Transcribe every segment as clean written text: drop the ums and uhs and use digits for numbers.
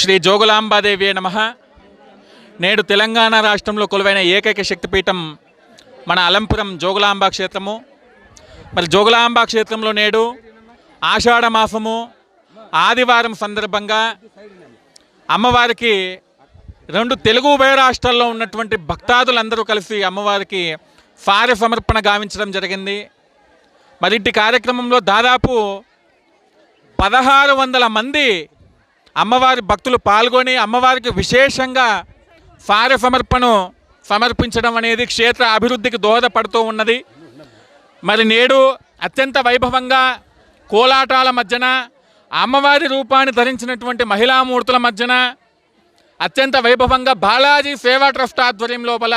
శ్రీ జోగులాంబాదేవి నమః. నేడు తెలంగాణ రాష్ట్రంలో కొలువైన ఏకైక శక్తిపీఠం మన అలంపురం జోగులాంబ క్షేత్రము. మరి జోగులాంబ క్షేత్రంలో నేడు ఆషాఢ మాసము ఆదివారం సందర్భంగా అమ్మవారికి రెండు తెలుగు ఉభయ రాష్ట్రాల్లో ఉన్నటువంటి భక్తాదులందరూ కలిసి అమ్మవారికి ఫారె సమర్పణ గావించడం జరిగింది. మరి ఇంటి కార్యక్రమంలో దాదాపు 1600 మంది అమ్మవారి భక్తులు పాల్గొని అమ్మవారికి విశేషంగా ఫారె సమర్పణను సమర్పించడం అనేది క్షేత్ర అభివృద్ధికి దోహదపడుతూ ఉన్నది. మరి నేడు అత్యంత వైభవంగా కోలాటాల మధ్యన అమ్మవారి రూపాన్ని ధరించినటువంటి మహిళామూర్తుల మధ్యన అత్యంత వైభవంగా బాలాజీ సేవా ట్రస్ట్ ఆధ్వర్యం లోపల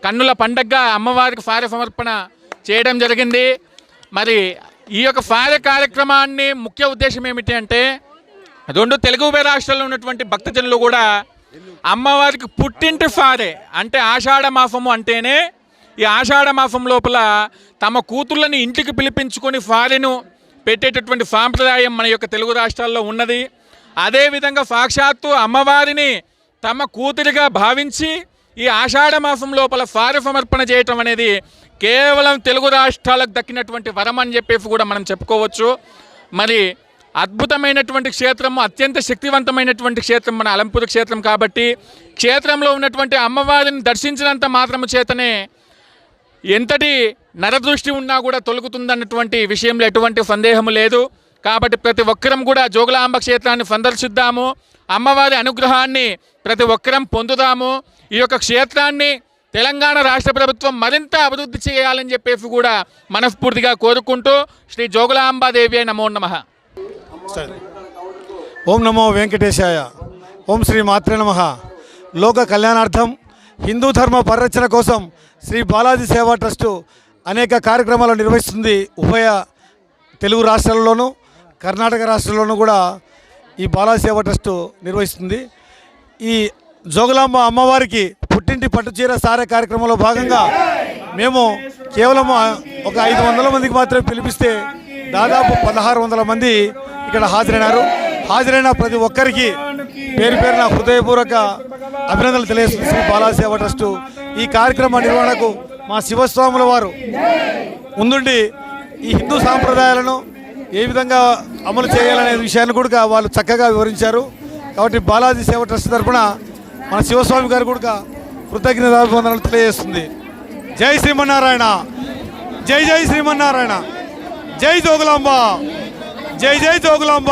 కన్నుల పండగగా అమ్మవారికి ఫారె సమర్పణ చేయడం జరిగింది. మరి ఈ యొక్క ఫారె కార్యక్రమాన్ని ముఖ్య ఉద్దేశం ఏమిటి అంటే రెండు తెలుగు ఉభయ రాష్ట్రాల్లో ఉన్నటువంటి భక్తజనులు కూడా అమ్మవారికి పుట్టింటి ఫారె అంటే ఆషాఢ మాసము అంటేనే ఈ ఆషాఢ మాసం లోపల తమ కూతుళ్ళని ఇంటికి పిలిపించుకొని ఫారెను పెట్టేటటువంటి సాంప్రదాయం మన యొక్క తెలుగు రాష్ట్రాల్లో ఉన్నది. అదేవిధంగా సాక్షాత్తు అమ్మవారిని తమ కూతురిగా భావించి ఈ ఆషాఢ మాసం లోపల ఫారె సమర్పణ చేయటం అనేది కేవలం తెలుగు రాష్ట్రాలకు దక్కినటువంటి వరం అని చెప్పేసి కూడా మనం చెప్పుకోవచ్చు. మరి అద్భుతమైనటువంటి క్షేత్రము, అత్యంత శక్తివంతమైనటువంటి క్షేత్రం మన అలంపూర్ క్షేత్రం కాబట్టి క్షేత్రంలో ఉన్నటువంటి అమ్మవారిని దర్శించినంత మాత్రము చేతనే ఎంతటి నరదృష్టి ఉన్నా కూడా తొలగుతుందన్నటువంటి విషయంలో ఎటువంటి సందేహము లేదు. కాబట్టి ప్రతి ఒక్కరం కూడా జోగులాంబ క్షేత్రాన్ని సందర్శిద్దాము, అమ్మవారి అనుగ్రహాన్ని ప్రతి ఒక్కరం పొందుదాము. ఈ యొక్క క్షేత్రాన్ని తెలంగాణ రాష్ట్ర ప్రభుత్వం మరింత అభివృద్ధి చేయాలని చెప్పేసి కూడా మనస్ఫూర్తిగా కోరుకుంటూ శ్రీ జోగులాంబాదేవి నమో నమః. ఓం నమో వెంకటేశాయ. ఓం శ్రీ మాత్రే నమః. లోక కళ్యాణార్థం హిందూ ధర్మ పరిరక్షణ కోసం శ్రీ బాలాజీ సేవా ట్రస్టు అనేక కార్యక్రమాలు నిర్వహిస్తుంది. ఉభయ తెలుగు రాష్ట్రాల్లోనూ కర్ణాటక రాష్ట్రంలోనూ కూడా ఈ బాలాజీ సేవా ట్రస్టు నిర్వహిస్తుంది. ఈ జోగులాంబ అమ్మవారికి పుట్టింటి పట్టుచీర సారే కార్యక్రమంలో భాగంగా మేము కేవలం ఒక 500 మందికి మాత్రమే పిలిపిస్తే దాదాపు 1600 మంది ఇక్కడ హాజరైనారు. హాజరైన ప్రతి ఒక్కరికి పేరు పేరున హృదయపూర్వక అభినందనలు తెలియజేస్తుంది శ్రీ బాలాజీ సేవా ట్రస్టు. ఈ కార్యక్రమ నిర్వహణకు మా శివస్వాముల వారు ముందుండి ఈ హిందూ సాంప్రదాయాలను ఏ విధంగా అమలు చేయాలనే విషయాన్ని కూడా వాళ్ళు చక్కగా వివరించారు. కాబట్టి బాలాజీ సేవా ట్రస్ట్ తరఫున మన శివస్వామి గారు కూడా కృతజ్ఞతాభివందనలు తెలియజేస్తుంది. జై శ్రీమన్నారాయణ, జై జై శ్రీమన్నారాయణ, జై జోగులాంబ, జై జై జోగులాంబ.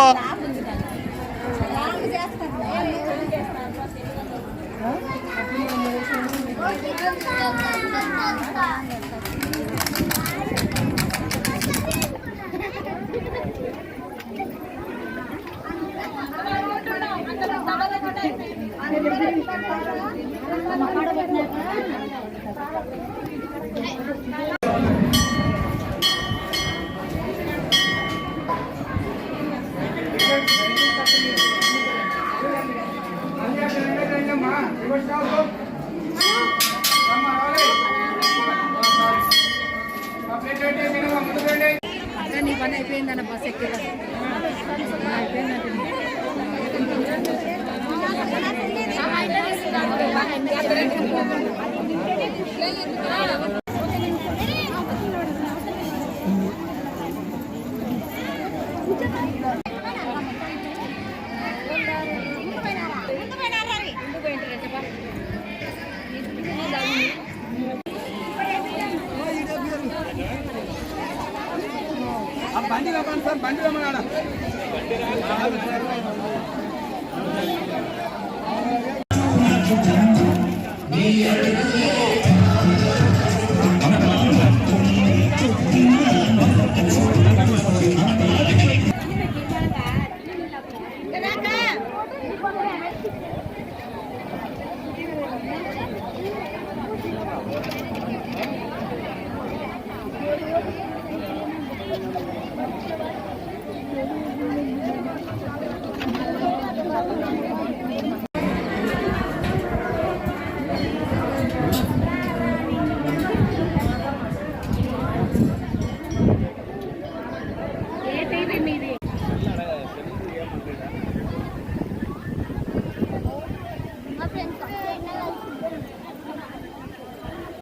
నీ పని అయిపోయిందన్న బస్ ఎక్కే బండి రమ్మని సార్, బండి రమ్మన్నాడా?